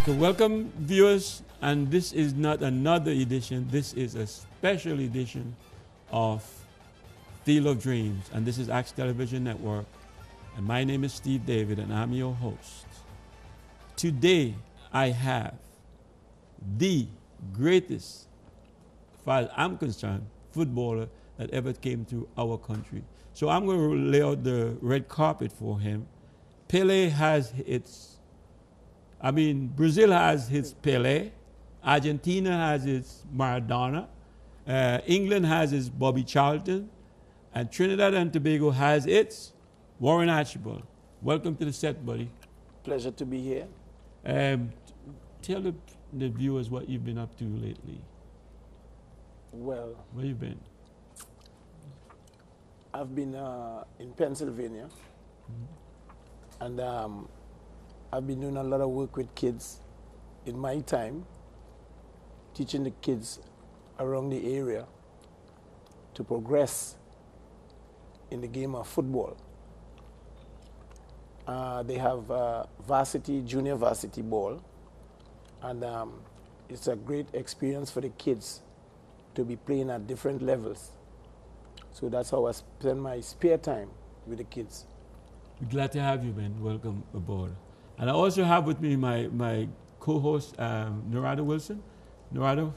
So welcome viewers, and this is not another edition, this is a special edition of Field of Dreams, and this is Axe Television Network, and my name is Steve David, and I'm your host. Today I have the greatest, as far as I'm concerned, footballer that ever came to our country. So I'm going to lay out the red carpet for him. Pele has Brazil has its Pele, Argentina has its Maradona, England has its Bobby Charlton, and Trinidad and Tobago has its Warren Archibald. Welcome to the set, buddy. Pleasure to be here. Tell the viewers what you've been up to lately. Well, Where you been? I've been in Pennsylvania, and I've been doing a lot of work with kids in my time, teaching the kids around the area to progress in the game of football. They have varsity, junior varsity ball, and it's a great experience for the kids to be playing at different levels. So that's how I spend my spare time with the kids. We're glad to have you, man. Welcome aboard. And I also have with me my co-host, Norado Wilson. Norado,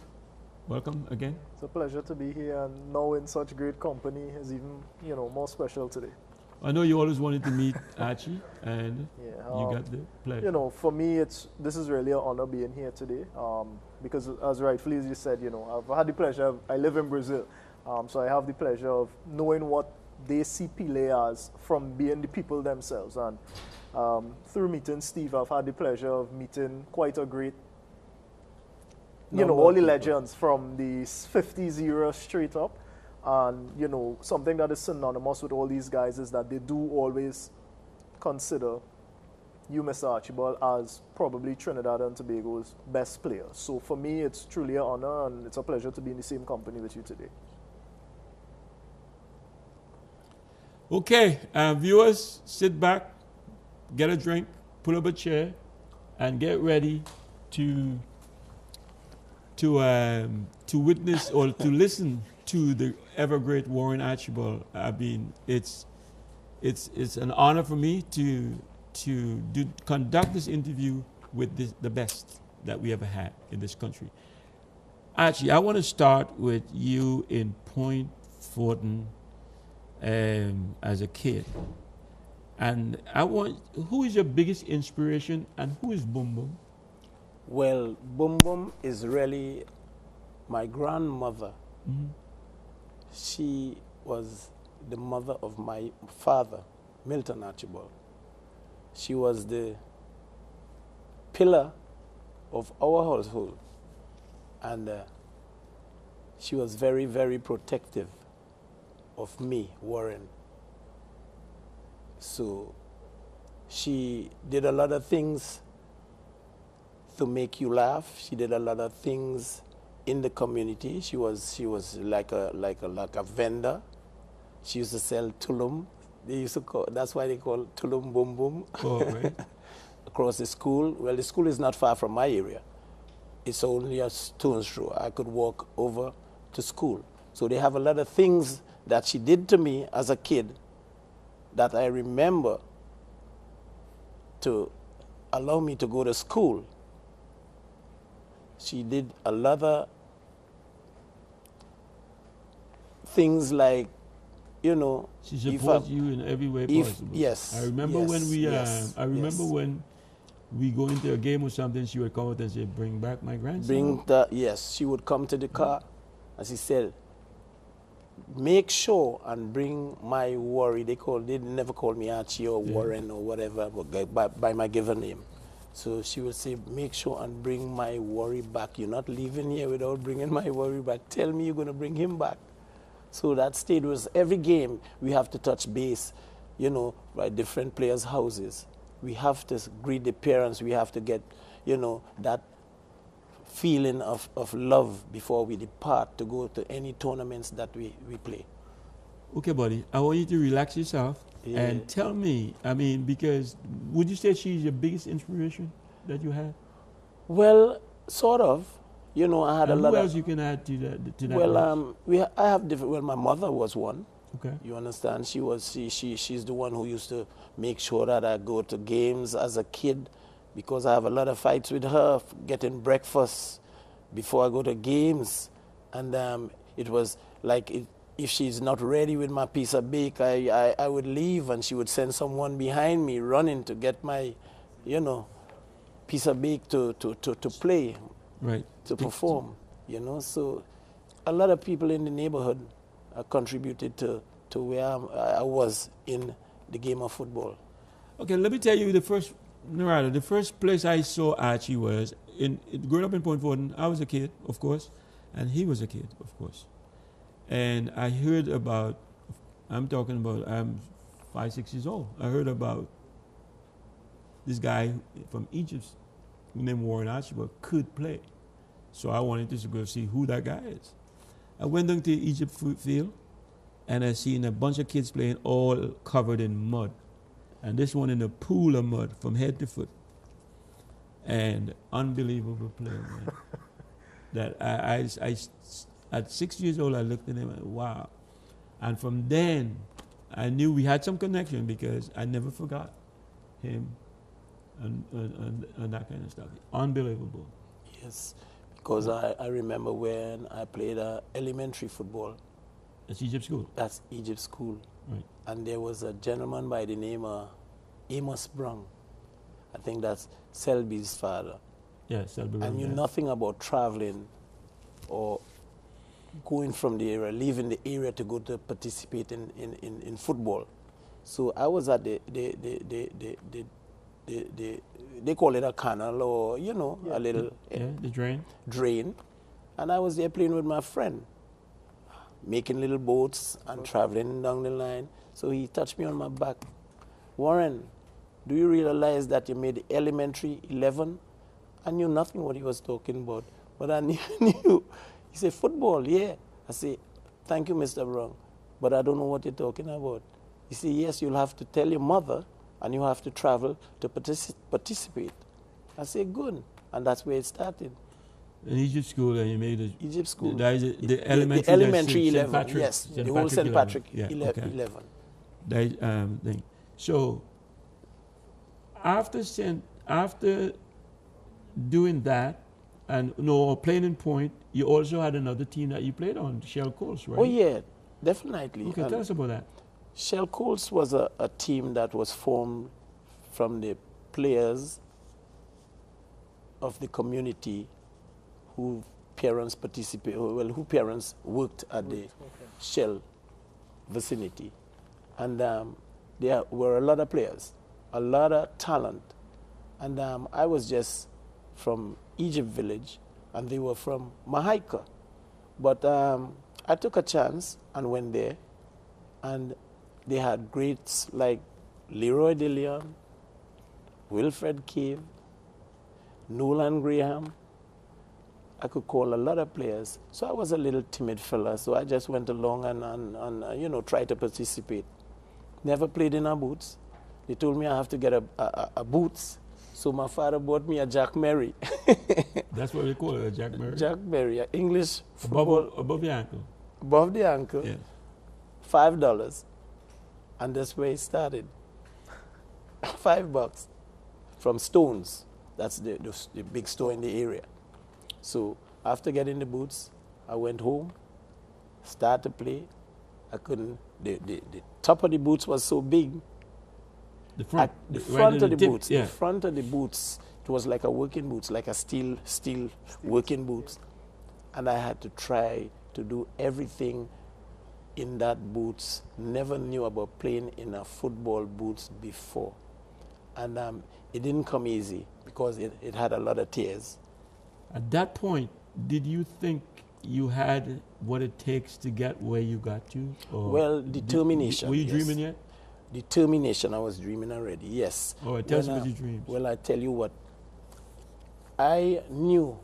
welcome again. It's a pleasure to be here, and now in such great company is even, more special today. I know you always wanted to meet Archie, and you got the pleasure. For me, this is really an honor being here today, because as rightfully as you said, I've had the pleasure, I live in Brazil, so I have the pleasure of knowing what they see Pele as from being the people themselves. And through meeting Steve, I've had the pleasure of meeting quite a great, all the legends from the 50s era straight up. And, something that is synonymous with all these guys is that they do always consider you, Mr. Archibald, as probably Trinidad and Tobago's best player. So for me, it's truly an honor, and it's a pleasure to be in the same company with you today. Okay, viewers, sit back, get a drink, pull up a chair, and get ready to witness or to listen to the ever great Warren Archibald. I mean, it's an honor for me to conduct this interview with the best that we ever had in this country. Archie, I want to start with you in Point Fortin as a kid. And who is your biggest inspiration, and who is Boom Boom? Well, Boom Boom is really my grandmother. Mm-hmm. She was the mother of my father, Milton Archibald. She was the pillar of our household, and she was very, very protective of me, Warren. So she did a lot of things to make you laugh. She did a lot of things in the community. She was like a vendor. She used to sell tulum. That's why they call tulum Boom Boom. Oh, right. Across the school. Well, the school is not far from my area. It's only a stone's throw. I could walk over to school. So they have a lot of things that she did to me as a kid that I remember to allow me to go to school. She did a lot of things like, She supports you in every way possible. Yes. I remember when we go into a game or something, she would come out and say, "Bring back my grandson." Yes, she would come to the car, and she said, "Make sure and bring my Worry." They never called me Archie or Warren or whatever, but by my given name. So she would say, "Make sure and bring my Worry back. You're not leaving here without bringing my Worry back. Tell me you're going to bring him back." So that stayed with us. Every game we have to touch base, by different players' houses. We have to greet the parents. We have to get, that feeling of love before we depart to go to any tournaments that we play. Okay, buddy, I want you to relax yourself and tell me, because would you say she's your biggest inspiration that you had? Well, sort of. You know, I had And a lot who of. else you can add to that? Well, I have different. Well, my mother was one. Okay. You understand? She's the one who used to make sure that I go to games as a kid, because I have a lot of fights with her, getting breakfast before I go to games, and it was like if she's not ready with my piece of bake, I would leave, and she would send someone behind me running to get my, you know, piece of bake to play, Right. to perform, you know. So a lot of people in the neighborhood contributed to where I was in the game of football. Okay, let me tell you the first place I saw Archie was growing up in Point Fortin. I was a kid, of course, and he was a kid, of course. And I heard about, I'm 5, 6 years old. I heard about this guy from Egypt named Warren Archibald could play. So I wanted to go see who that guy is. I went down to Egypt field, and I seen a bunch of kids playing all covered in mud. And this one in a pool of mud from head to foot. And unbelievable player, man. That I at 6 years old, I looked at him and wow. And from then, I knew we had some connection because I never forgot him and that kind of stuff. Unbelievable. Yes, because I remember when I played elementary football. That's Egypt school? That's Egypt school. Right. And there was a gentleman by the name of Amos Brown. I think that's Selby's father. Yeah, Selby. I knew nothing about traveling or going from the area, leaving the area to go to participate in football. So I was at they call it a canal, or, you know, a little the drain. Drain. And I was there playing with my friend, making little boats and traveling down the line. So he touched me on my back. Warren, do you realize that you made elementary 11? I knew nothing what he was talking about, but I knew. He said, football, yeah. I said, thank you, Mr. Brown, but I don't know what you're talking about. He said, yes, you'll have to tell your mother, and you have to travel to participate. I said, good. And that's where it started. In Egypt school, and you made it. Egypt school. The elementary, the elementary 11. Patrick, yes, the whole St. Patrick 11. That thing. So after doing that, and playing in Point, you also had another team that you played on, Shell Coast, right? Oh yeah, definitely. Okay, tell us about that. Shell Coast was a team that was formed from the players of the community who parents who parents worked at the Shell vicinity. And there were a lot of players, a lot of talent. And I was just from Egypt village, and they were from Mahaika. But I took a chance and went there, and they had greats like Leroy DeLeon, Wilfred Cave, Nolan Graham. I could call a lot of players. So I was a little timid fella, so I just went along and tried to participate. Never played in a boots. They told me I have to get a boots. So my father bought me a Jack Mary. That's what they call it, a Jack Mary? Jack Mary, English football. Above the ankle? Above the ankle. Yes. $5. And that's where it started. $5 from Stones. That's the big store in the area. So after getting the boots, I went home, started to play. I couldn't, the top of the boots was so big. The front? The front of the boots. Yeah. The front of the boots, it was like a working boots, like a steel working boots. And I had to try to do everything in that boots. Never knew about playing in a football boots before. And it didn't come easy because it had a lot of tears. At that point, did you think you had what it takes to get where you got to? Or well, determination. Were you yes. dreaming yet? Determination, I was dreaming already, yes. Oh, tell us about your dreams. Well, I tell you what, I knew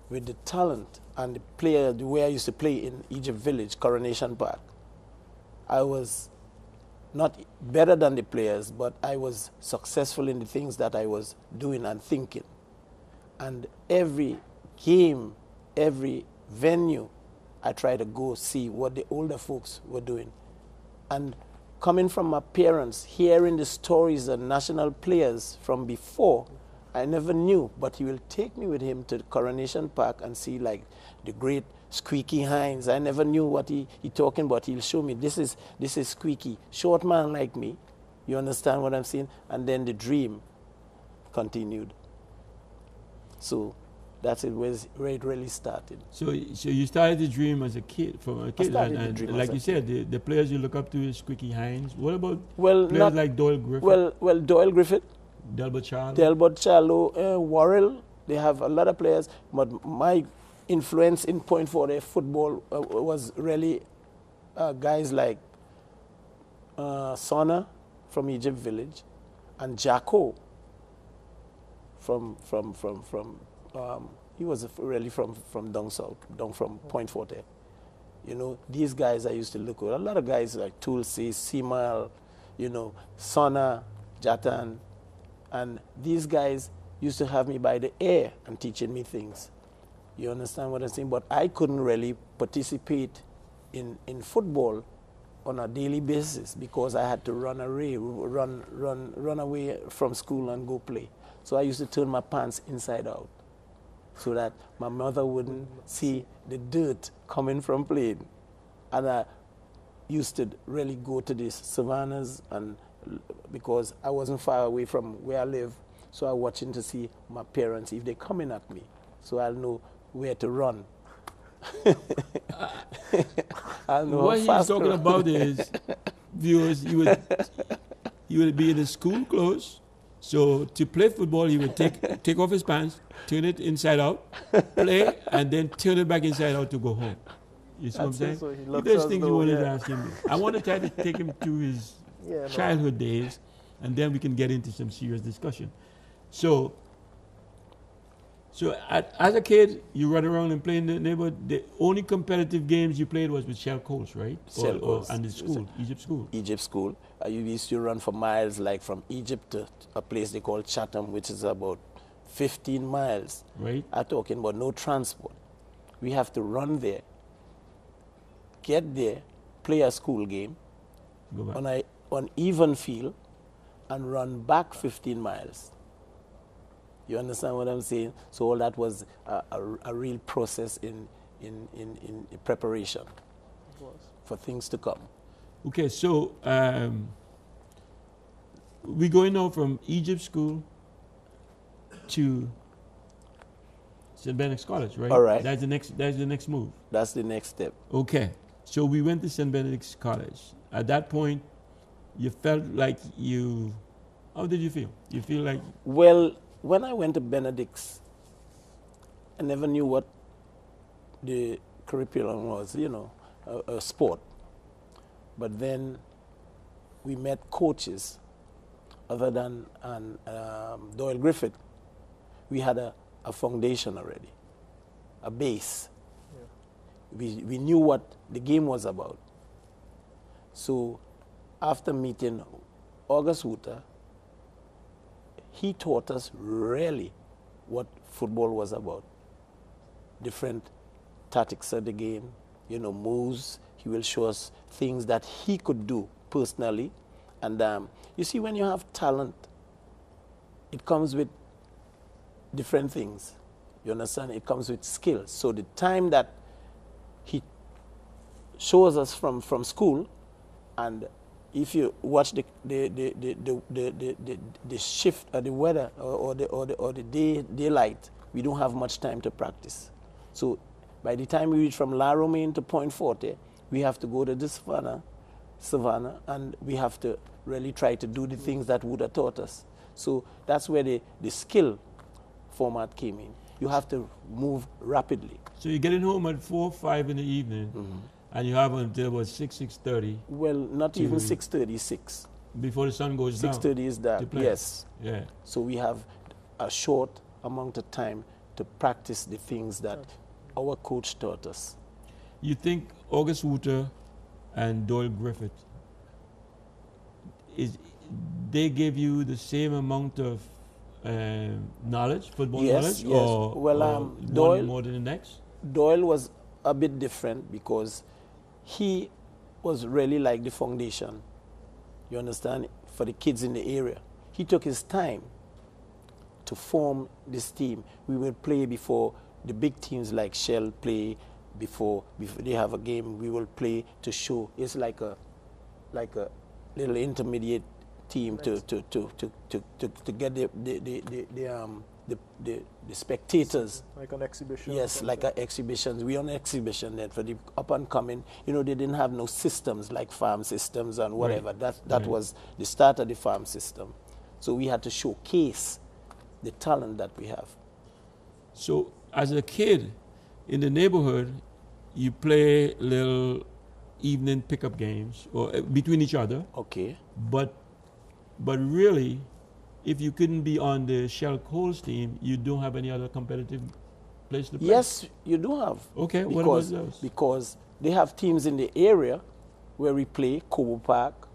with the talent and the way I used to play in Egypt Village, Coronation Park, I was not better than the players, but I was successful in the things that I was doing and thinking. And every game, every venue, I try to go see what the older folks were doing. And coming from my parents, hearing the stories of national players from before, I never knew, but he will take me with him to the Coronation Park and see like the great Squeaky Hines. I never knew what he talking about. He'll show me, this is Squeaky, short man like me. You understand what I'm saying? And then the dream continued. So that's where it really started. So you started the dream as a kid, from a kid, and like you said, the players you look up to is Squeaky Hines. What about players like Doyle Griffith? Well, Doyle Griffith, Delbert Charlo, Worrell. They have a lot of players, but my influence in Point Forte football was really guys like Sona from Egypt Village and Jacko from he was really from down south, down from Point Forte. You know, these guys I used to look at. A lot of guys like Tulsi, Simal, you know, Sona, Jatan, and these guys used to have me by the ear and teaching me things. You understand what I'm saying? But I couldn't really participate in football on a daily basis because I had to run away from school and go play. So I used to turn my pants inside out so that my mother wouldn't see the dirt coming from playing. And I used to really go to these savannas, and because I wasn't far away from where I live, so I was watching to see my parents if they're coming at me, so I'll know where to run. What he's talking about is, viewers, you would be in his school clothes. So to play football, he would take off his pants, turn it inside out, play, and then turn it back inside out to go home. You see what I'm saying? So there's things you wanted to ask him. I want to try to take him to his childhood days, and then we can get into some serious discussion. So as a kid, you run around and play in the neighborhood. The only competitive games you played was with Shell Coast, right? And the school, Egypt School. Egypt School. You used to run for miles, like from Egypt to a place they call Chatham, which is about 15 miles. Right. I'm talking about no transport. We have to run there, get there, play a school game on even field, and run back 15 miles. You understand what I'm saying? So all that was a real process in preparation for things to come. Okay, so we're going now from Egypt School to St.Benedict's College, right? All right. That's the next move. That's the next step. Okay, so we went to St.Benedict's College. At that point, you felt like how did you feel? You feel like? Well, when I went to Benedict's, I never knew what the curriculum was, you know, a sport. But then we met coaches other than Doyle Griffith. We had a foundation already, a base. Yeah. We knew what the game was about. So after meeting August Wooter, he taught us really what football was about. Different tactics of the game, you know, moves. He will show us things that he could do personally. And you see, when you have talent, it comes with different things. You understand? It comes with skills. So the time that he shows us from school, and if you watch the shift of the weather or the daylight, we don't have much time to practice. So by the time we reach from La Romaine to Point Forte, we have to go to the savannah, and we have to really try to do the things that would have taught us. So that's where the skill format came in. You have to move rapidly. So you're getting home at 4 or 5 in the evening, and you have until about 6:30. Well, not even 6:30, 6. Before the sun goes down. 6:30 is dark, yes. Yeah. So we have a short amount of time to practice the things that our coach taught us. You think August Wooter and Doyle Griffith, they gave you the same amount of knowledge, football Yes, knowledge, yes. or, Well, or Doyle- one more than the next? Doyle was a bit different because he was really like the foundation, you understand, for the kids in the area. He took his time to form this team. We will play before the big teams like Shell play, before they have a game, we will play to show. It's like a little intermediate team to get the spectators. Like an exhibition. or Yes, something. like an exhibition. We on exhibition then for the up and coming. You know, they didn't have no systems like farm systems and whatever. That Right. was the start of the farm system. So we had to showcase the talent that we have. So as a kid in the neighborhood, you play little evening pickup games or between each other, Okay. but really, if you couldn't be on the Shell Coals team, you don't have any other competitive place to play. Yes, you do have. Okay, what was those? Because they have teams in the area where we play, Cobo Park,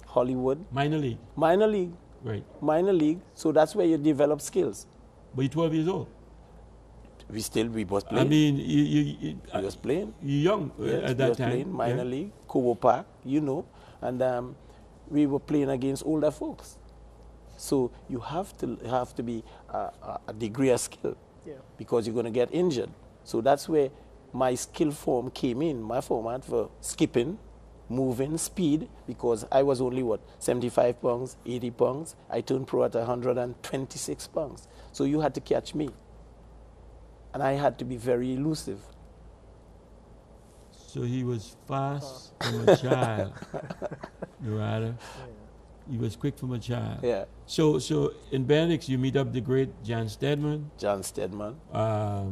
Hollywood, Minor league, minor league, right? so that's where you develop skills. But you're 12 years old. We was I playing. mean, We was playing. you're young Yes, at we that was time. playing minor yeah. league, Cobo Park, you know, and we were playing against older folks. So you have to be a degree of skill Yeah. because you're going to get injured. So that's where my skill form came in. My format for skipping, moving, speed, because I was only 75 pounds, 80 pounds. I turned pro at 126 pounds. So you had to catch me. And I had to be very elusive. So he was fast from a child, Dorada. He was quick from a child. Yeah. So in Benedicts, you meet up the great Jan Stedman. John Stedman.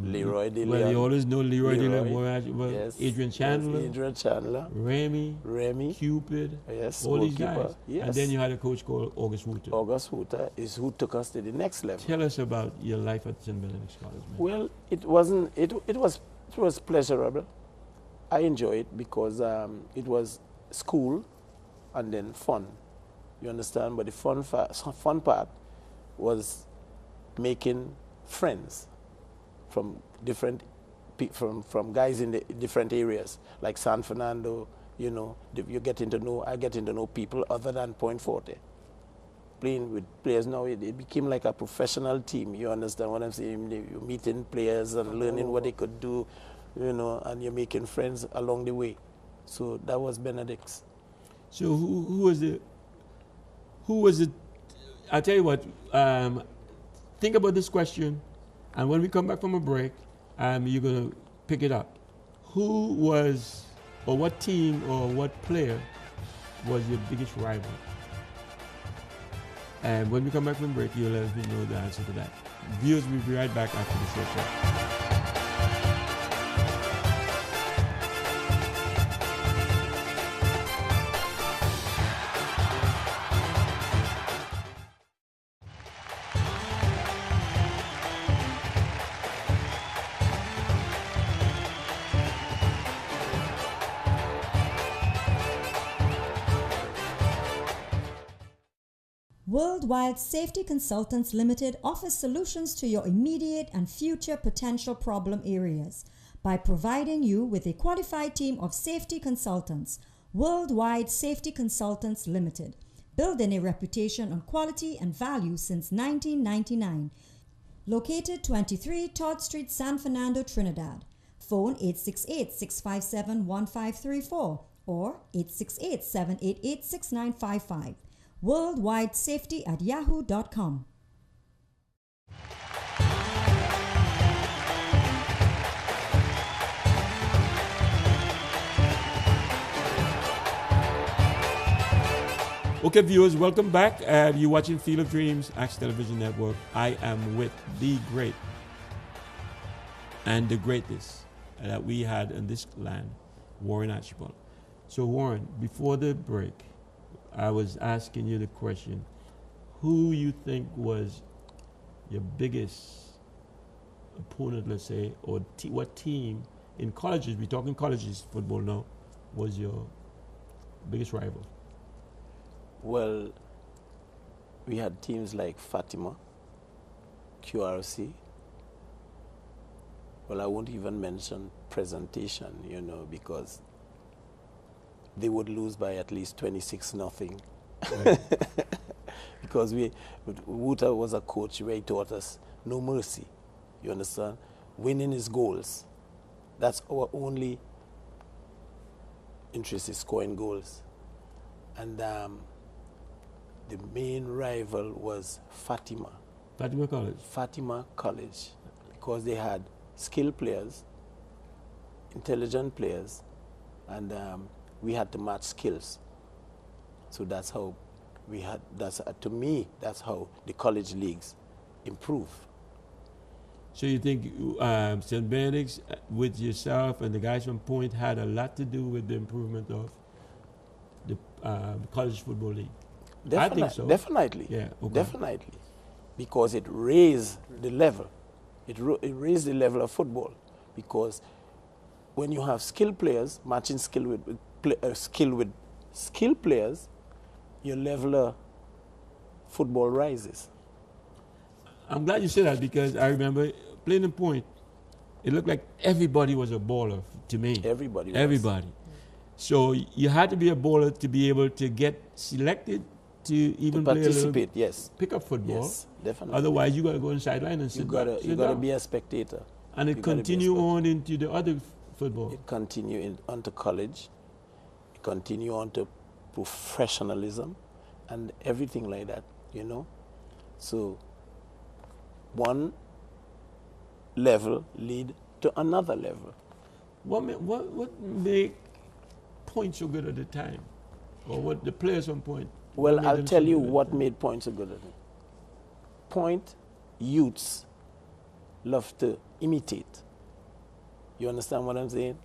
Leroy De Well, Leon. you always know Leroy De Leroy, Leon. Yes. Adrian Chandler, Yes, Adrian Chandler. Remy, Cupid, Yes. all these goalkeeper. guys. Yes. And then you had a coach called August Wooter. August Hooter is who took us to the next level. Tell us about your life at St. Benedict's College, man. Well, it wasn't. It was pleasurable. I enjoyed it because it was school and then fun. You understand? But the fun part was making friends from different from guys in the different areas, like San Fernando. You know, I getting to know people other than Point Forte. Playing with players now, it became like a professional team. You understand what I'm saying? You're meeting players and learning what they could do, you know, and you're making friends along the way. So that was Benedict's. So who was it? I'll tell you what, think about this question, and when we come back from a break, you're going to pick it up. Who was, or what team or what player was your biggest rival? And when we come back from break, you'll let me know the answer to that. Viewers, we'll be right back after the short break. Worldwide Safety Consultants Limited offers solutions to your immediate and future potential problem areas by providing you with a qualified team of safety consultants. Worldwide Safety Consultants Limited, building a reputation on quality and value since 1999. Located 23 Todd Street, San Fernando, Trinidad. Phone 868-657-1534 or 868-788-6955. worldwidesafety@yahoo.com. Okay, viewers, welcome back. You're watching Field of Dreams, Axe Television Network. I am with the great and the greatest that we had in this land, Warren Archibald. So, Warren, before the break, I was asking you the question, who you think was your biggest opponent, let's say, or what team in colleges, we're talking colleges football now, was your biggest rival? Well, we had teams like Fatima, QRC. Well, I won't even mention presentation, you know, because they would lose by at least 26-0. Right. Because Wouter was a coach where he taught us no mercy. You understand? Winning is goals. That's our only interest, is scoring goals. And the main rival was Fatima. Fatima College. Fatima College, because they had skilled players, intelligent players, and we had to match skills. So that's how we had, to me, that's how the college leagues improve. So you think St. Benedict's with yourself and the guys from Point had a lot to do with the improvement of the college football league? I think so. Definitely. Yeah, okay. Definitely. Because it raised the level. It raised the level of football. Because when you have skilled players matching skill with skilled players, your level of football rises. I'm glad you said that, because I remember playing in Point, it looked like everybody was a baller to me. Everybody was. Everybody. So you had to be a baller to be able to get selected to even to play a little participate, yes. pick-up football. Yes, definitely. Otherwise, you got to go on the sideline and you sit gotta down. be a spectator. And it continue on into the other football. It continue onto college. It continue on to professionalism and everything like that, you know. So one level lead to another level. What made Point so good at the time? Or what the players on Point? Well, I'll tell you what made Point so good at it. Point youths love to imitate. You understand what I'm saying?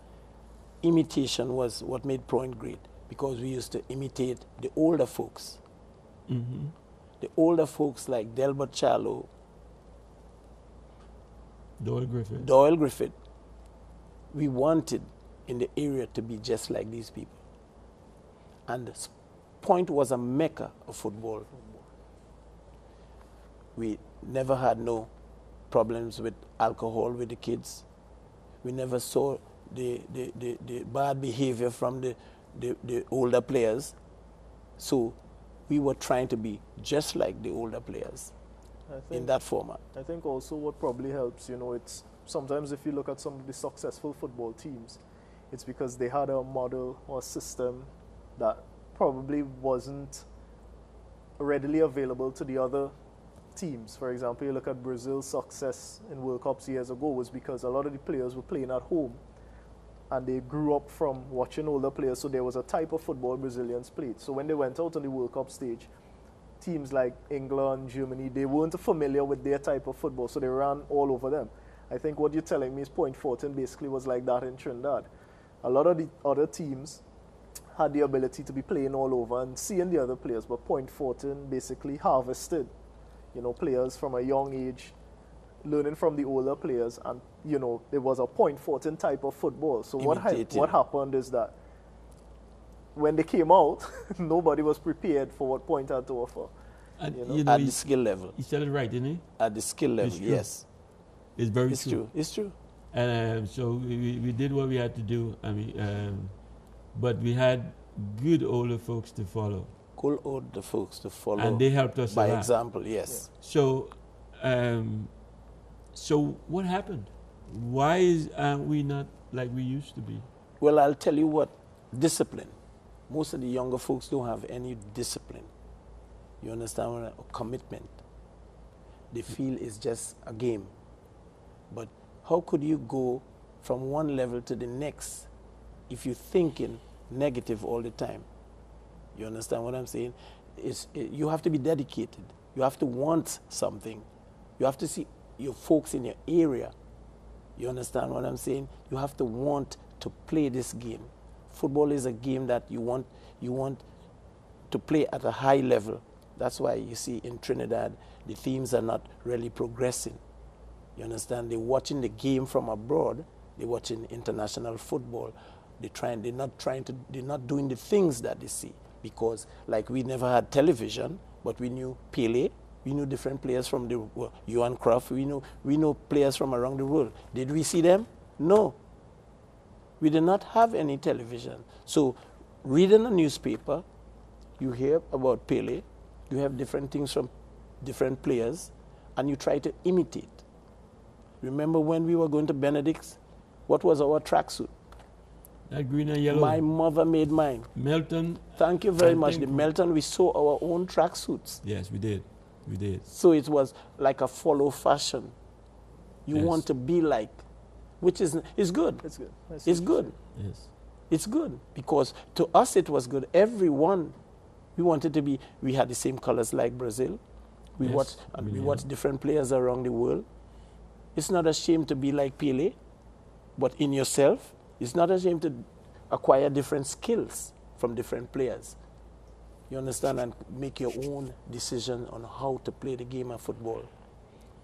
Imitation was what made Point great, because we used to imitate the older folks. Mm-hmm. The older folks like Delbert Charlo, Doyle Griffith. We wanted in the area to be just like these people. And Point was a mecca of football. We never had no problems with alcohol with the kids. We never saw the bad behavior from the older players. So we were trying to be just like the older players in that format. I think also what probably helps, you know, it's sometimes if you look at some of the successful football teams, it's because they had a model or a system that probably wasn't readily available to the other teams. For example, you look at Brazil's success in World Cups years ago was because a lot of the players were playing at home and they grew up from watching older players, so there was a type of football Brazilians played. So when they went out on the World Cup stage, teams like England, Germany, they weren't familiar with their type of football, so they ran all over them. I think what you're telling me is Point Fortin basically was like that in Trinidad. A lot of the other teams had the ability to be playing all over and seeing the other players, but Point Fortin basically harvested, you know, players from a young age, learning from the older players, and, you know, there was a Point Fortin type of football. So what happened is that when they came out, nobody was prepared for what Point had to offer. And, you know, at the skill level. He said it right, didn't he? At the skill level, yes. It's very it's true. It's true. And so we did what we had to do. I mean, but we had good older folks to follow. Good older folks to follow. And they helped us by a lot. example, yes. Yeah. So what happened? Why aren't we not like we used to be? Well, I'll tell you what, discipline. Most of the younger folks don't have any discipline. You understand what commitment. They feel it's just a game. But how could you go from one level to the next if you're thinking negative all the time? You understand what I'm saying? You have to be dedicated. You have to want something. You have to see your folks in your area. You understand what I'm saying? You have to want to play this game. Football is a game that you want to play at a high level. That's why you see in Trinidad, the teams are not really progressing. You understand? They're watching the game from abroad. They're watching international football. They're not doing the things that they see. Because like we never had television, but we knew Pele, We knew different players from the world. Johan Cruyff, we know players from around the world. Did we see them? No. We did not have any television. So reading a newspaper, you hear about Pele, you have different things from different players, and you try to imitate. Remember when we were going to Benedicts? What was our tracksuit? That green and yellow. My mother made mine. Melton. Thank you very much. The Melton, we saw our own tracksuits. Yes, we did. We did. So it was like a follow fashion. You Yes. want to be like, which is good. It's good. It's good. Yes. It's good because to us it was good. Everyone, we wanted to be. We had the same colors like Brazil. We Yes, watched and we really. watched different players around the world. It's not a shame to be like Pele, but in yourself, it's not a shame to acquire different skills from different players. You understand, and make your own decision on how to play the game of football.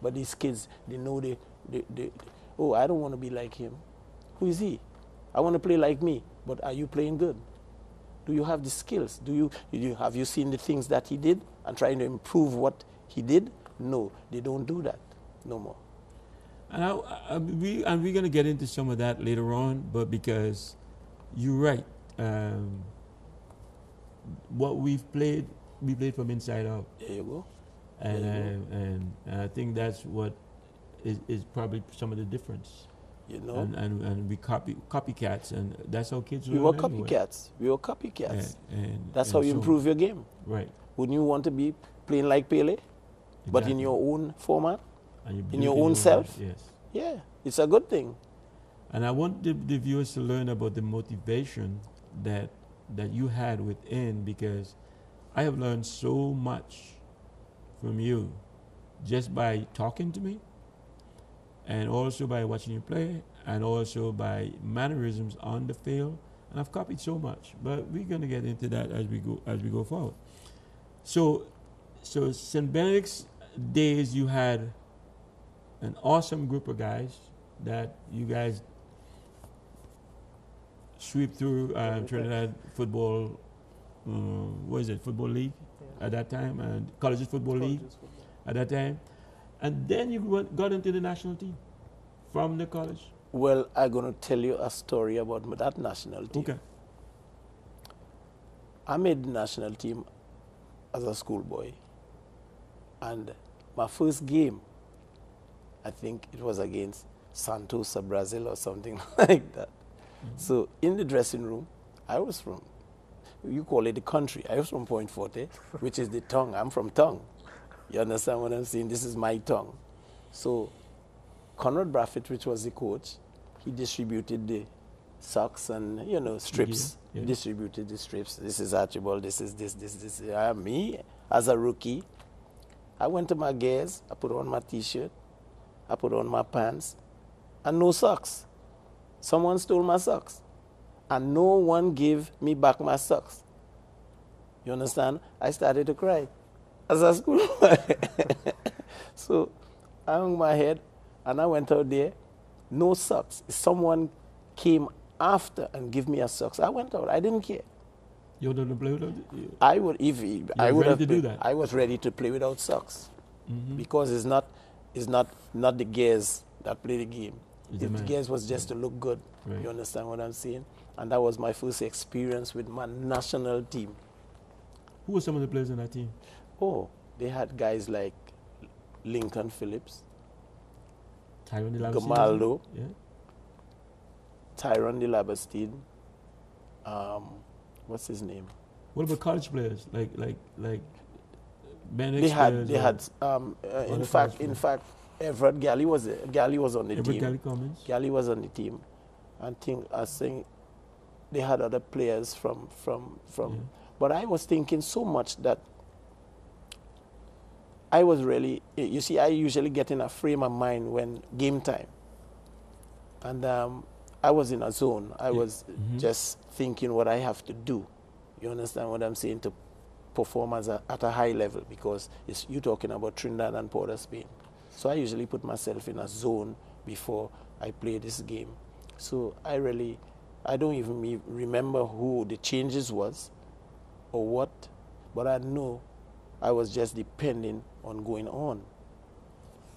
But these kids, they know oh, I don't want to be like him. Who is he? I want to play like me. But are you playing good? Do you have the skills? Have you seen the things that he did and trying to improve what he did? No, they don't do that no more. And we're going to get into some of that later on, but because you're right. What we played from inside out. There you go. And I think that's what is probably some of the difference. You know? And we copycats, and that's how kids learn. We were anyway. copycats. We were copycats. And That's how you so- improve your game. Right. Wouldn't you want to be playing like Pele, but in Exactly. your own format? And you in build your it own way. self? Yes. Yeah, it's a good thing. And I want the viewers to learn about the motivation that you had within, because I have learned so much from you just by talking to me, and also by watching you play, and also by mannerisms on the field. And I've copied so much, but we're going to get into that as we go forward. So St. Benedict's days, you had an awesome group of guys that you guys sweep through Trinidad football. What is it? Football league at that time, and colleges football league at that time, and then you got into the national team from the college. Well, I'm going to tell you a story about that national team. Okay. I made the national team as a schoolboy, and my first game, I think it was against Santos, Brazil or something like that. So in the dressing room, I was from, you call it the country, I was from Point Forte, which is the tongue. I'm from tongue. You understand what I'm saying? This is my tongue. So Conrad Braffett, which was the coach, he distributed the socks and, strips. Yeah. He distributed the strips. This is Archibald, this is this. Me, as a rookie, I went to my gears, I put on my T-shirt, I put on my pants, and no socks. Someone stole my socks, and no one gave me back my socks. You understand? I started to cry as a schoolboy. So I hung my head, and I went out there, no socks. Someone came after and gave me a socks. I went out. I didn't care. You don't play without I would ready to do that? I was ready to play without socks, because it's not the gears that play the game. It's The the man. gears was just to look good. Right. You understand what I'm saying? And that was my first experience with my national team. Who were some of the players in that team? Oh, they had guys like Lincoln Phillips, Tyron de la Gamaldo, Yeah. Tyron de Labastide, what's his name? What about college players like Benedict? They had in fact Everett Galley was on the Everett team. Galley Cummins. Galley was on the team. I think they had other players from but I was thinking so much that I was really, you see, I usually get in a frame of mind when game time. And I was in a zone. I was just thinking what I have to do. You understand what I'm saying? To perform at a high level, because you're talking about Trinidad and Port of Spain. So I usually put myself in a zone before I play this game. So I don't even remember who the changes was or what, but I know I was just depending on going on.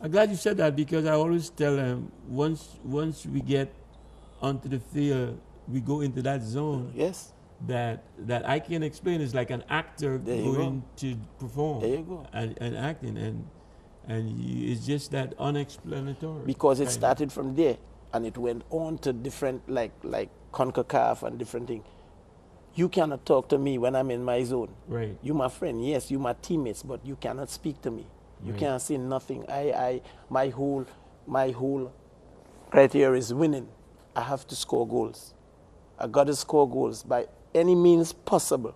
I'm glad you said that, because I always tell them, once we get onto the field, we go into that zone Yes. that I can explain. It's like an actor There you going to perform There you go. and acting, and it's just that unexplanatory. Because it kind of. started from there, and it went on to different, like CONCACAF and different things. You cannot talk to me when I'm in my zone. Right. You my friend, yes, you my teammates, but you cannot speak to me. You Right. can't say nothing. My whole criteria is winning. I have to score goals. I got to score goals by any means possible.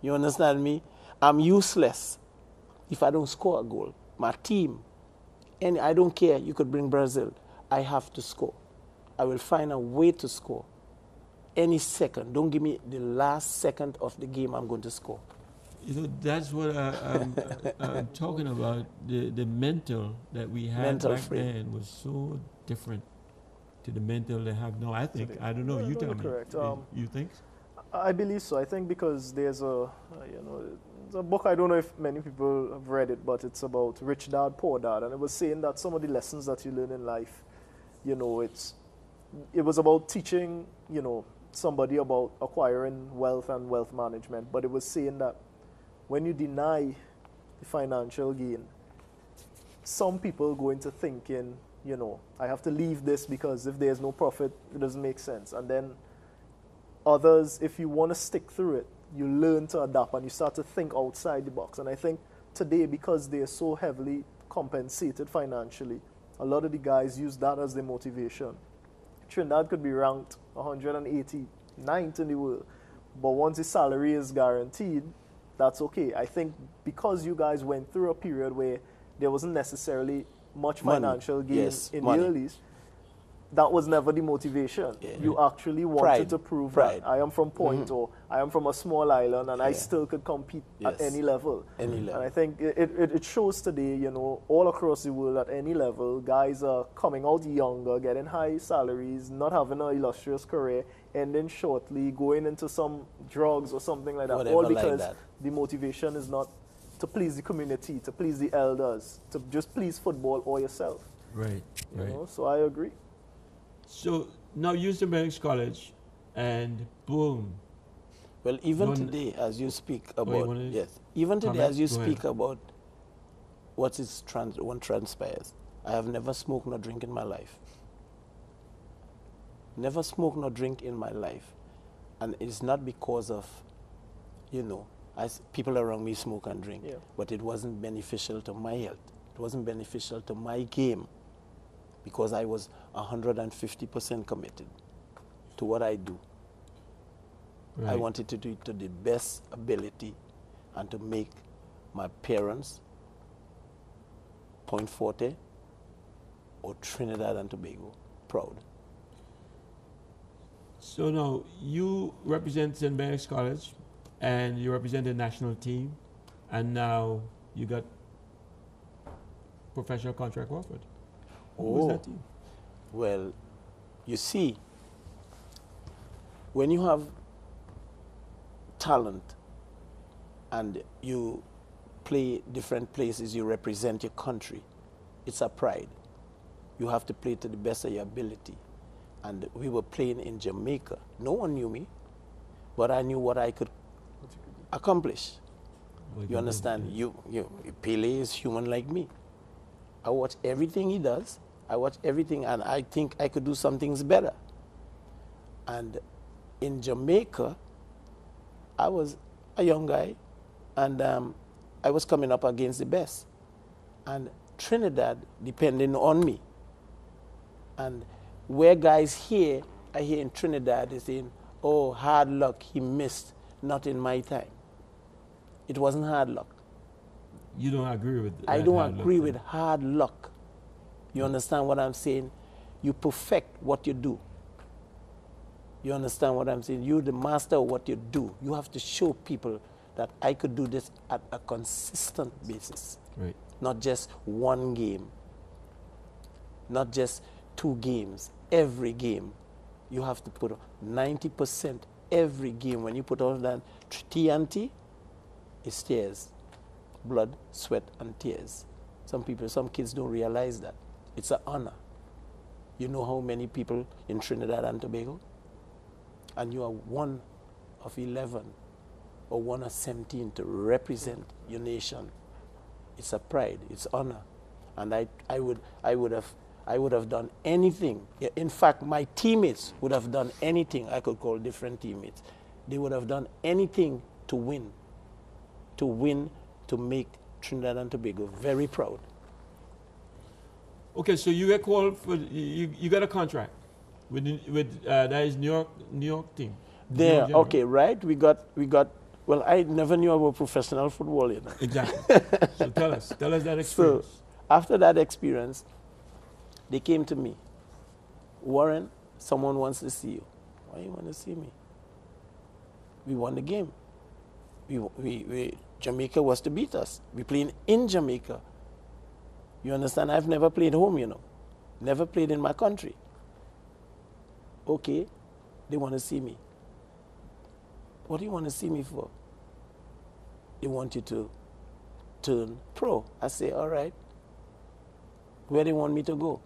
You understand me? I'm useless if I don't score a goal. My team, and I don't care, you could bring Brazil. I have to score. I will find a way to score. Any second. Don't give me the last second of the game, I'm going to score. You know, that's what I'm talking about. The mental that we had Mental back frame. then was so different to the mental they have now. I think. I don't know. No, You no, tell you're me. correct. You think? I believe so. I think because there's it's a book, I don't know if many people have read it, but it's about Rich Dad, Poor Dad. And it was saying that some of the lessons that you learn in life, it was about teaching, somebody about acquiring wealth and wealth management. But it was saying that when you deny the financial gain, some people go into thinking, I have to leave this because if there's no profit, it doesn't make sense. And then others, if you want to stick through it, you learn to adapt and you start to think outside the box. And I think today, because they're so heavily compensated financially, a lot of the guys use that as their motivation. Trinidad could be ranked 189th in the world, but once the salary is guaranteed, that's okay. I think because you guys went through a period where there wasn't necessarily much Money. financial gain Yes, in money. the earlies, that was never the motivation. Yeah. You actually wanted Pride. to prove Pride. that I am from Point or I am from a small island and I Yeah. still could compete at Yes. any level. Any And level. I think it shows today, all across the world at any level, guys are coming out younger, getting high salaries, not having an illustrious career, ending shortly, going into some drugs or something like that. Whatever all like because that. the motivation is not to please the community, to please the elders, to just please football or yourself. Right. Right. So I agree. So now you're St.Benedicts College, and boom. Well, even Don't- today, as you speak you about, wanna yes, even today, comment? as you Go speak ahead. about what one transpires, I have never smoked nor drink in my life. Never smoked nor drink in my life. And it's not because of, people around me smoke and drink, Yeah. but it wasn't beneficial to my health. It wasn't beneficial to my game because I was 150% committed to what I do. I Right. wanted to do it to the best ability and to make my parents, Point Forte, or Trinidad and Tobago proud. So now you represent St.Benedicts College, and you represent the national team, and now you got professional contract offered. Who was that team? Well, you see, when you have talent and you play different places, you represent your country, it's a pride. You have to play to the best of your ability. And we were playing in Jamaica. No one knew me, but I knew what I could accomplish. You understand? Pele is human like me. I watch everything he does. I watch everything, and I think I could do some things better. And in Jamaica, I was a young guy, and I was coming up against the best. And Trinidad depending on me. And where guys here, I hear in Trinidad, they saying, oh, hard luck, he missed, not in my time. It wasn't hard luck. You don't agree with that? I don't hard luck agree thing? with hard luck. You understand what I'm saying? You perfect what you do. You understand what I'm saying? You're the master of what you do. You have to show people that I could do this at a consistent basis. Right. Not just one game. Not just 2 games. Every game. You have to put 90% every game. When you put on that TNT, it stays. blood, sweat, and tears. Some kids don't realize that. It's an honor. You know how many people in Trinidad and Tobago? And you are one of 11 or one of 17 to represent your nation. It's a pride, it's honor. And I would have done anything. In fact, my teammates would have done anything. I could call different teammates. They would have done anything to win, to make Trinidad and Tobago very proud. Okay, so you get called for, you got a contract with that is New York team. There, okay, right? We got. Well, I never knew about professional football, you know. Exactly. So tell us that experience. So after that experience, they came to me. Warren, someone wants to see you. Why you want to see me? We won the game. Jamaica was to beat us. We playing in Jamaica. You understand? I've never played home, you know. Never played in my country. Okay, they want to see me. What do you want to see me for? They want you to turn pro. I say, all right. Where they want me to go?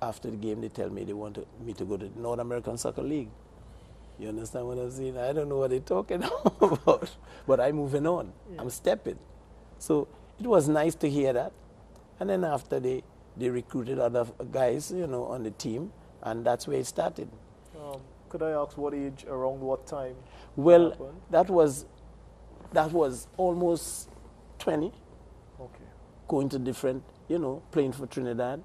After the game, they tell me they want me to go to the North American Soccer League. You understand what I'm saying? I don't know what they're talking about, but I'm moving on. Yeah. I'm stepping. So it was nice to hear that. And then after they recruited other guys, you know, on the team, and that's where it started. Could I ask what age, around what time? Well, that was almost 20. Okay. Going to different, you know, playing for Trinidad,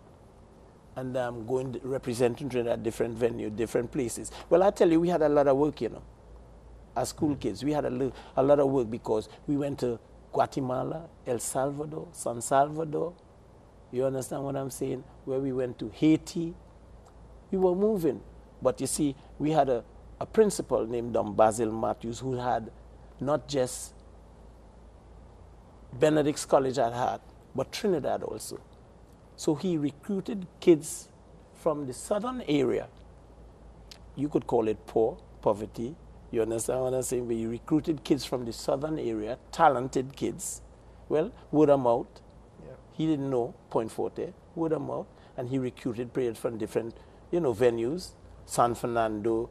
and going representing Trinidad, different venue, different places. Well, I tell you, we had a lot of work, you know. As school kids, we had a lot of work because we went to Guatemala, El Salvador, San Salvador. You understand what I'm saying? Where we went to Haiti. We were moving. But you see, we had a principal named Basil Matthews who had not just Benedict's College at heart, but Trinidad also. So he recruited kids from the southern area. You could call it poverty. You understand what I'm saying? But he recruited kids from the southern area, talented kids. Well, word of mouth. Yeah. He didn't know Point Forte, word of mouth. And he recruited players from different, you know, venues. San Fernando,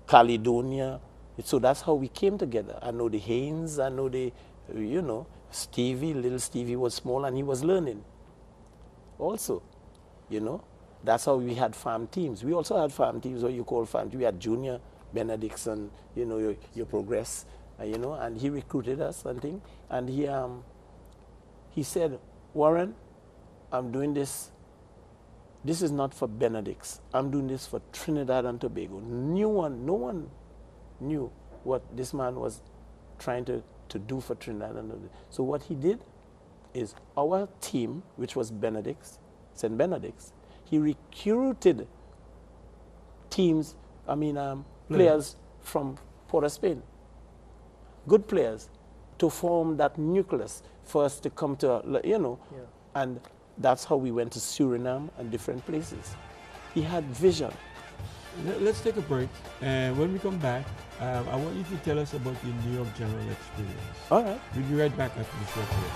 Caledonia. So that's how we came together. I know the Haynes, I know the, you know, Stevie, little Stevie was small and he was learning also, you know. That's how we had farm teams. We also had farm teams, what you call farm teams. We had junior Benedicts and, you know, your progress, you know, and he recruited us and thing. And he said, Warren, I'm doing this. This is not for Benedicts. I'm doing this for Trinidad and Tobago. No one knew what this man was trying to do for Trinidad and Tobago. So what he did is our team, which was Benedicts, St. Benedicts, he recruited teams, players from Port of Spain, good players, to form that nucleus for us to come to, you know, yeah. And that's how we went to Suriname and different places. He had vision. Let's take a break, and when we come back, I want you to tell us about your New York General experience. All right. We'll be right back after the short break.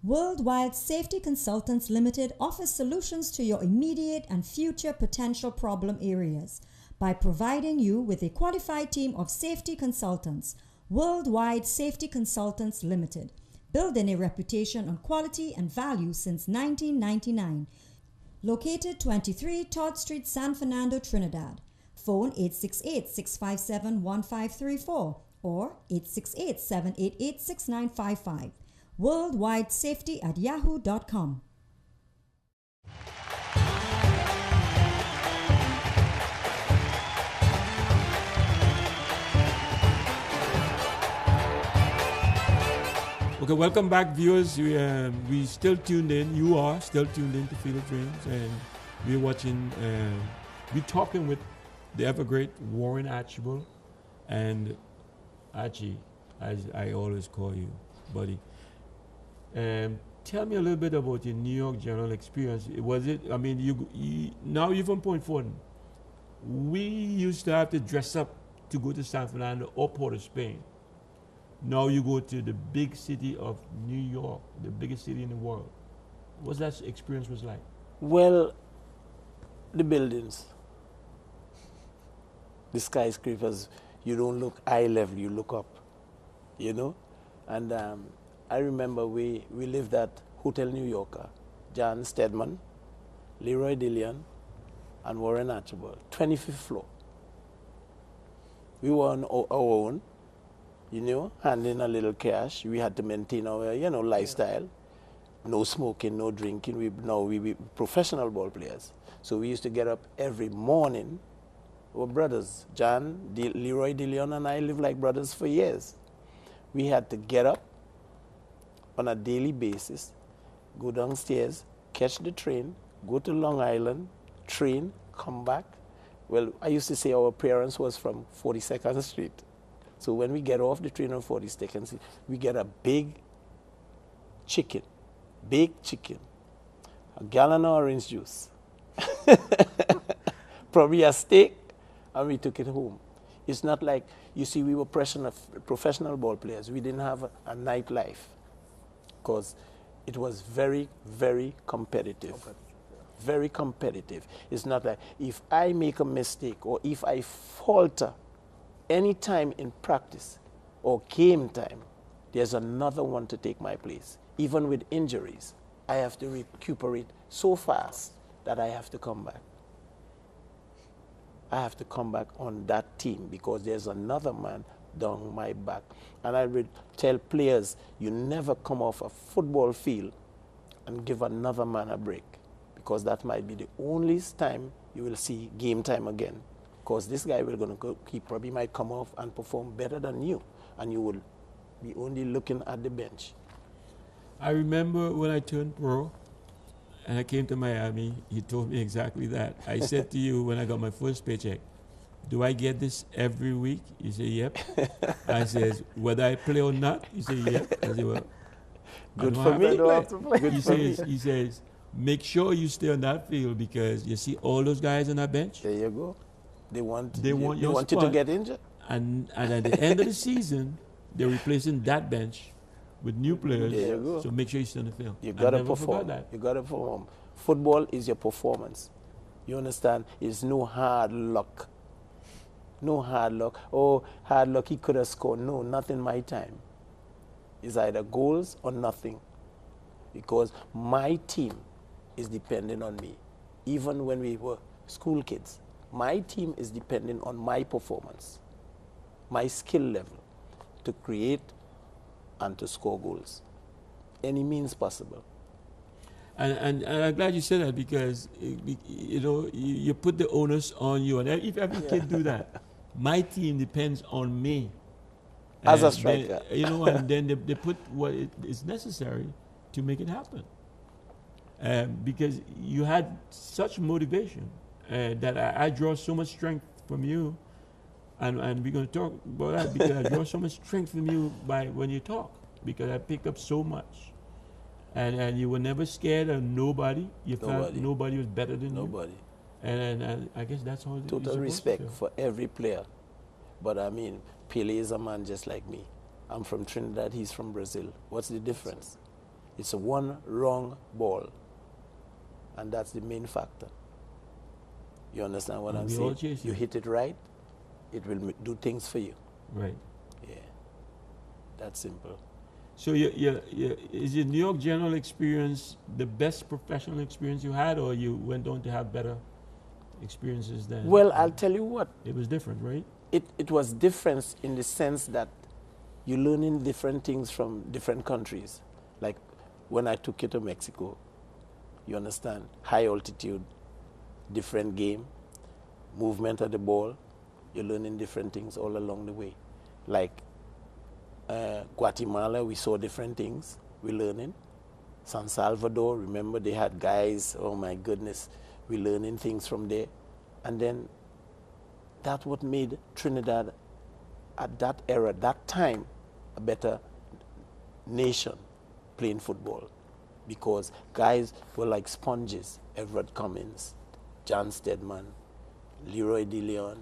Worldwide Safety Consultants Limited offers solutions to your immediate and future potential problem areas by providing you with a qualified team of safety consultants. Worldwide Safety Consultants Limited, building a reputation on quality and value since 1999. Located 23 Todd Street, San Fernando, Trinidad. Phone 868-657-1534 or 868-788-6955. worldwidesafety@yahoo.com. Okay, welcome back, viewers. We still tuned in. You are still tuned in to Field of Dreams, and we're watching. We're talking with the ever great Warren Archibald, and Archie, as I always call you, buddy. Tell me a little bit about your New York General experience. Was it? I mean, now you're from Point Fortin. We used to have to dress up to go to San Fernando or Port of Spain. Now you go to the big city of New York, the biggest city in the world. What's that experience was like? Well, the buildings, the skyscrapers, you don't look eye level, you look up, you know? And I remember we lived at Hotel New Yorker, John Stedman, Leroy Dillian, and Warren Archibald, 25th floor. We were on our own, you know, handing a little cash. We had to maintain our, you know, lifestyle. No smoking, no drinking. We professional ball players. So we used to get up every morning. We're brothers. Leroy Dillion and I lived like brothers for years. We had to get up on a daily basis, go downstairs, catch the train, go to Long Island, train, come back. Well, I used to say our parents was from 42nd Street. So when we get off the train on 42nd Street, we get a big chicken, baked chicken, a gallon of orange juice, probably a steak, and we took it home. It's not like, you see, we were professional ball players. We didn't have a nightlife because it was very, very competitive. Very competitive. It's not like if I make a mistake or if I falter any time in practice or game time, there's another one to take my place. Even with injuries, I have to recuperate so fast that I have to come back. I have to come back on that team because there's another man down my back. And I would tell players, you never come off a football field and give another man a break, because that might be the only time you will see game time again. Because this guy will gonna go, he probably might come off and perform better than you, and you will be only looking at the bench. I remember when I turned pro and I came to Miami, you told me exactly that. I said to you when I got my first paycheck, do I get this every week? You say, yep. I says, whether I play or not? You say, yep. I say, well, good for me. He says, make sure you stay on that field because you see all those guys on that bench. There you go. They want you to get injured. And at the end of the season, they're replacing that bench with new players. There you go. So make sure you stay on the field. You got to perform. You got to perform. Football is your performance. You understand? It's no hard luck. No hard luck. Oh, hard luck, he could have scored. No, not in my time. It's either goals or nothing. Because my team is dependent on me. Even when we were school kids, my team is dependent on my performance, my skill level to create and to score goals. Any means possible. And I'm glad you said that because, you know, you put the onus on you. And if every kid do that, my team depends on me. As a striker. You know, and then they put what is necessary to make it happen. Because you had such motivation that I draw so much strength from you, and we're going to talk about that because I draw so much strength from you by when you talk, because I picked up so much, and you were never scared of nobody. You felt nobody was better than you. And I guess that's all. Total respect for every player, but I mean, Pele is a man just like me. I'm from Trinidad. He's from Brazil. What's the difference? It's a one wrong ball. And that's the main factor. You understand what I'm saying? You hit it right, it will do things for you. Right. Yeah. That's simple. So is your New York General experience the best professional experience you had, or you went on to have better experiences then? Well, I'll tell you what. It was different, right? It was different in the sense that you're learning different things from different countries. Like when I took you to Mexico, you understand, high altitude, different game, movement of the ball, you're learning different things all along the way. Like Guatemala, we saw different things. We're learning. San Salvador, remember they had guys, oh my goodness, we're learning things from there. And then that's what made Trinidad at that era, that time, a better nation playing football. Because guys were like sponges. Everett Cummins, John Stedman, Leroy DeLeon.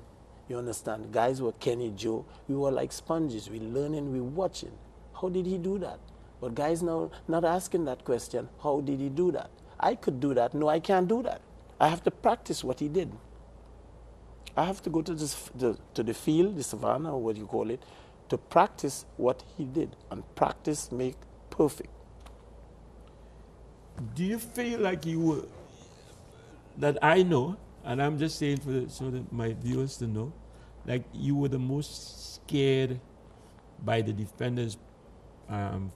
You understand? Guys were Kenny Joe. We were like sponges. We learning, we watching. How did he do that? But guys now not asking that question, how did he do that? I could do that. No, I can't do that. I have to practice what he did. I have to go to the field, the savannah, or what you call it, to practice what he did. And practice make perfect. Do you feel like you were, that I know, and I'm just saying so that my viewers to know, like you were the most scared by the defenders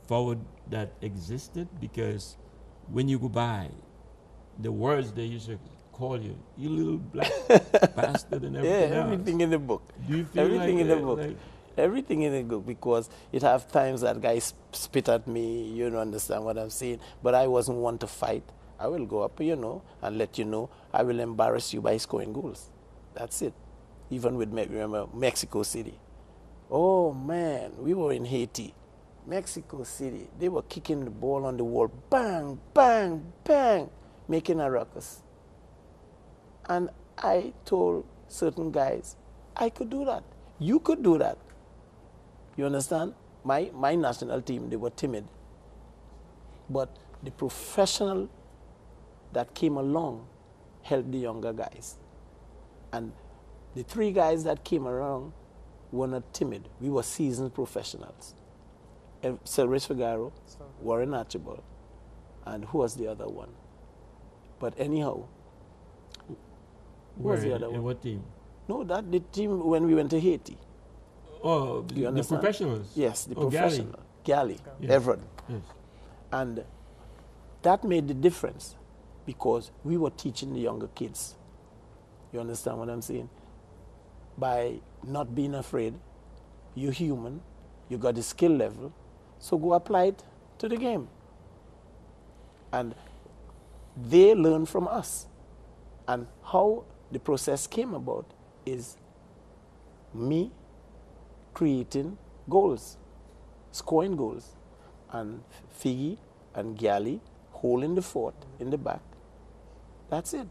forward that existed? Because when you go by, the words they used to call you, you little black bastard and everything else. Everything in the book. Do you feel everything like in the book? Everything in the book, because it have times that guys spit at me, you don't understand what I'm saying, but I wasn't one to fight. I will go up, and let you know, I will embarrass you by scoring goals. That's it. Even with, remember, Mexico City. Oh man, we were in Haiti. Mexico City, they were kicking the ball on the wall, bang, bang, bang, making a ruckus. And I told certain guys, I could do that. You could do that. You understand? My national team, they were timid. But the professional that came along helped the younger guys. And the 3 guys that came around were not timid. We were seasoned professionals. Silverius Figaro, Warren Archibald, and who was the other one? But anyhow, who was the other one? What team? No, that the team when we went to Haiti. Oh, the professionals? Yes, the professional. Galley, yes. Everett. Yes. And that made the difference because we were teaching the younger kids. You understand what I'm saying? By not being afraid, you're human, you got the skill level, so go apply it to the game. And they learn from us. And how the process came about is me creating goals, scoring goals, and Figgy and Galley holding the fort in the back. That's it.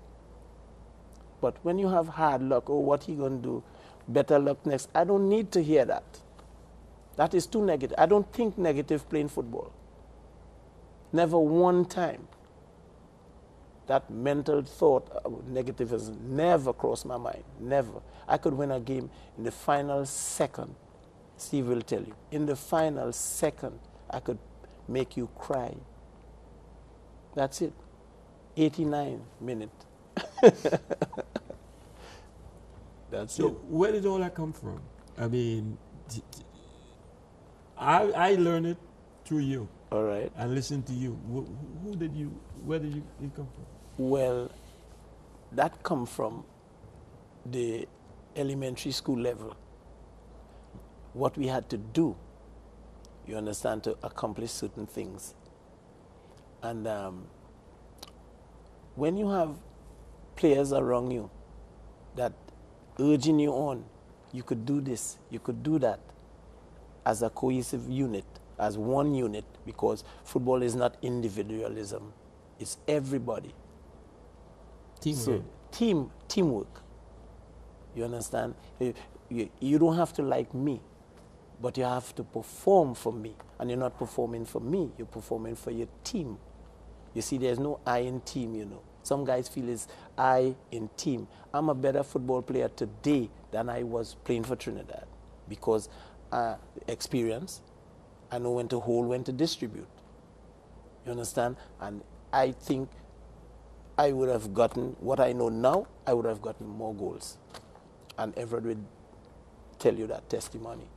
But when you have hard luck, oh, what he gonna do? Better luck next. I don't need to hear that. That is too negative. I don't think negative playing football. Never one time. That mental thought of negative has never crossed my mind. Never. I could win a game in the final second. Steve will tell you. In the final second, I could make you cry. That's it. 89 minutes. That's so it. Where did all that come from? I mean, I learned it through you. All right. And listened to you. Where did it come from? Well, that come from the elementary school level. What we had to do, you understand, to accomplish certain things. And when you have players around you that urging you on, you could do this, you could do that, as a cohesive unit, as one unit, because football is not individualism, it's everybody. Teamwork. So, teamwork. You understand? You don't have to like me, but you have to perform for me. And you're not performing for me, you're performing for your team. You see, there's no I in team, you know. Some guys feel it's I in team. I'm a better football player today than I was playing for Trinidad because experience, I know when to hold, when to distribute. You understand? And I think I would have gotten what I know now, I would have gotten more goals. And Everett would tell you that testimony.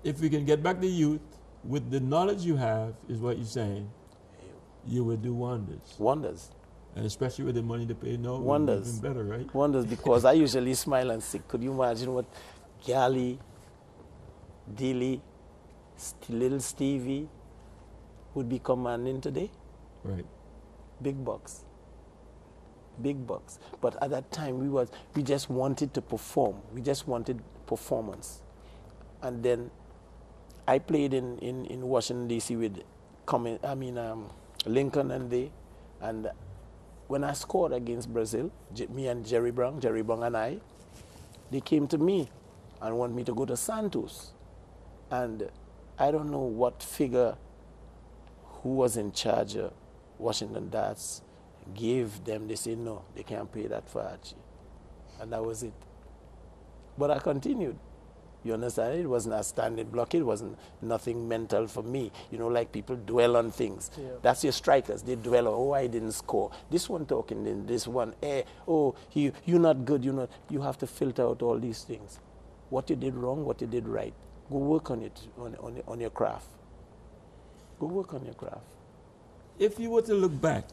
If we can get back the youth with the knowledge you have, is what you're saying, you will do wonders. Wonders. And especially with the money they pay now, wonders. Even better, right? Wonders, because I usually smile and say, could you imagine what Galley, Dilly, Little Stevie would be commanding today. Right. Big bucks. Big bucks. But at that time, we just wanted to perform. We just wanted performance. And then I played in Washington, D.C. with Lincoln and they. And when I scored against Brazil, me and Jerry Brown and I, they came to me and want me to go to Santos. And I don't know what figure who was in charge of Washington Darts gave them. They said, no, they can't pay that for Archie. And that was it. But I continued. You understand? It wasn't a standing block. It wasn't nothing mental for me. You know, like people dwell on things. Yeah. That's your strikers. They dwell on, oh, I didn't score. This one talking, then this one, oh, you're not good. You're not. You have to filter out all these things. What you did wrong, what you did right. Go work on it, on your craft. Go work on your craft. If you were to look back,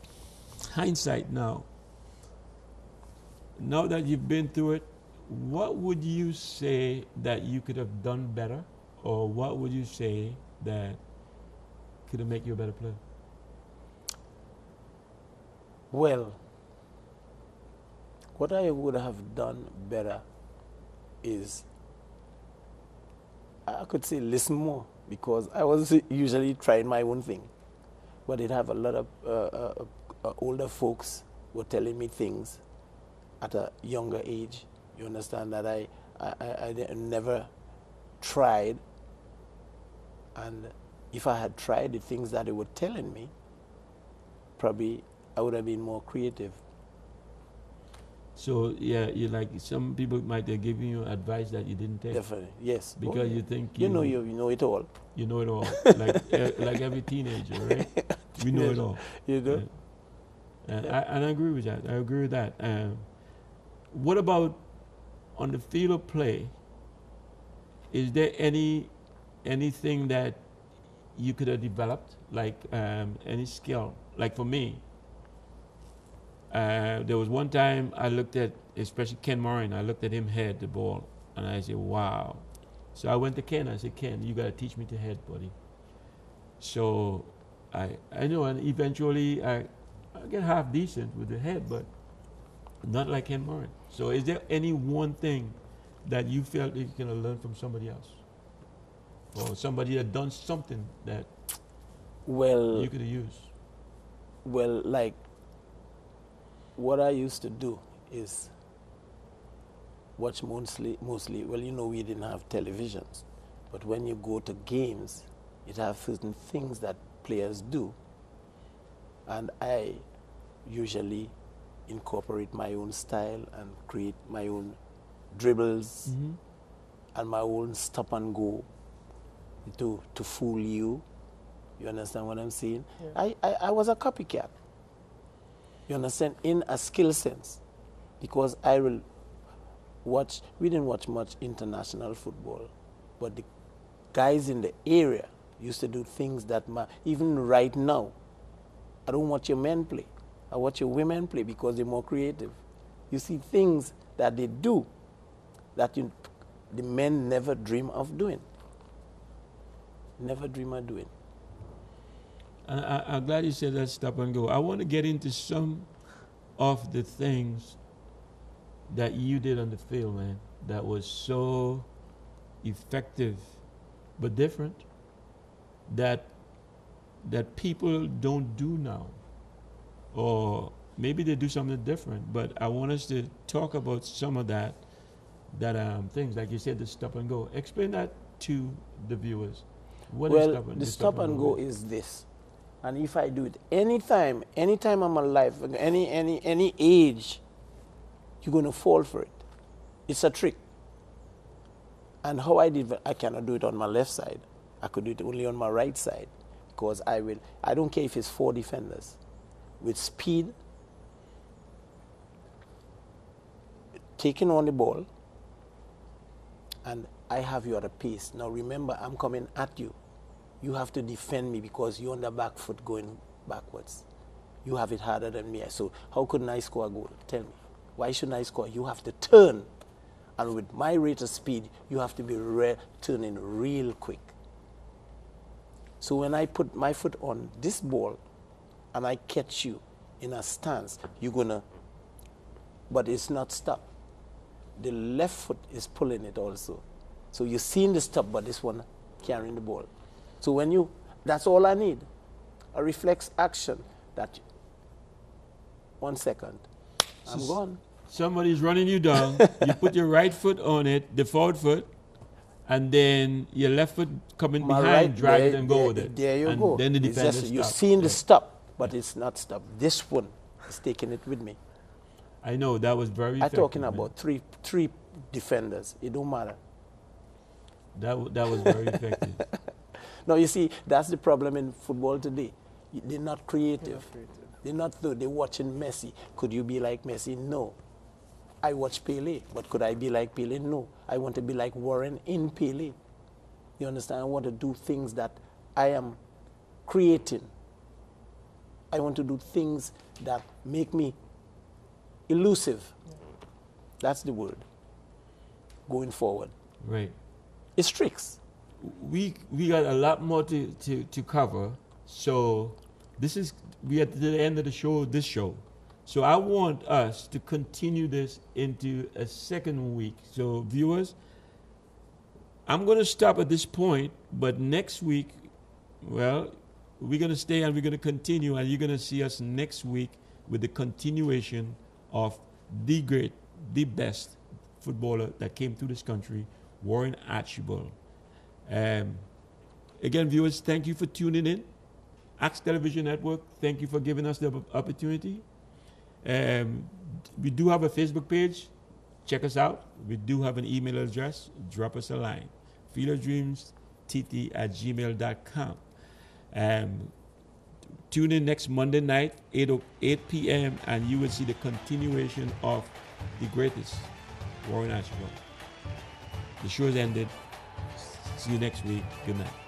hindsight now that you've been through it, what would you say that you could have done better? Or what would you say that could have made you a better player? Well, what I would have done better is, I could say listen more, because I was usually trying my own thing. But it have a lot of older folks were telling me things at a younger age. You understand that I never tried, and if I had tried the things that they were telling me, probably I would have been more creative. So yeah, you like some people might have given you advice that you didn't take. Definitely, yes. Because you think you know it all. You know it all, like every teenager, right? We know it all. You know. Yeah. And I agree with that. I agree with that. What about on the field of play? Is there anything that you could have developed, like any skill? Like for me, there was one time I looked at, especially Ken Morin, I looked at him head the ball, and I said, wow. So I went to Ken, I said, Ken, you got to teach me to head, buddy. So I know, and eventually I get half decent with the head, but not like Ken Morin. So is there any one thing that you felt that you can learn from somebody else? Or somebody that done something that you could have used? Well, like, what I used to do is watch mostly, well, you know, we didn't have televisions, but when you go to games, it has certain things that players do, and I usually incorporate my own style and create my own dribbles and my own stop and go to fool you. You understand what I'm saying? Yeah. I was a copycat. You understand? In a skill sense. Because I will watch, we didn't watch much international football, but the guys in the area used to do things that, even right now, I don't watch your men play. I watch your women play because they're more creative. You see things that they do that the men never dream of doing. Never dream of doing. And I'm glad you said that stop and go. I want to get into some of the things that you did on the field, man, that was so effective but different, that people don't do now. Or maybe they do something different, but I want us to talk about some of that things, like you said, the stop and go. Explain that to the viewers. What is the stop and go is this. And if I do it anytime I'm alive, any age, you're going to fall for it. It's a trick. And how I did, I cannot do it on my left side. I could do it only on my right side, because I don't care if it's 4 defenders. With speed, taking on the ball, and I have you at a pace. Now remember, I'm coming at you. You have to defend me because you're on the back foot going backwards. You have it harder than me. So how couldn't I score a goal? Tell me. Why shouldn't I score? You have to turn. And with my rate of speed, you have to be turning real quick. So when I put my foot on this ball and I catch you in a stance, you're gonna, but it's not stop. The left foot is pulling it also. So you're seeing the stop, but this one carrying the ball. So when you, that's all I need. A reflex action that, 1 second, I'm gone. Somebody's running you down. You put your right foot on it, the forward foot, and then your left foot coming My behind, right, drag there, it and go there, with it. There you and go. Then the It's defender just, you're stops. seeing the stop, but it's not stop. This one is taking it with me. I know, that was very I'm effective. talking man. about three defenders. It don't matter. That was very effective. No, you see, that's the problem in football today. They're not creative. They're not, they're watching Messi. Could you be like Messi? No. I watch Pele, but could I be like Pele? No. I want to be like Warren in Pele. You understand? I want to do things that I am creating. I want to do things that make me elusive. That's the word. Going forward. Right. It's tricks. We got a lot more to cover. So we are at the end of the show, this show. So I want us to continue this into a second week. So viewers, I'm going to stop at this point, but next week, well, we're going to stay and we're going to continue, and you're going to see us next week with the continuation of the great, the best footballer that came to this country, Warren Archibald. Again, viewers, thank you for tuning in. Axe Television Network, thank you for giving us the opportunity. We do have a Facebook page. Check us out. We do have an email address. Drop us a line. fielddreamstt@gmail.com. Tune in next Monday night, 8 p.m., and you will see the continuation of the greatest, Warren Archibald. The show is ended. See you next week. Good night.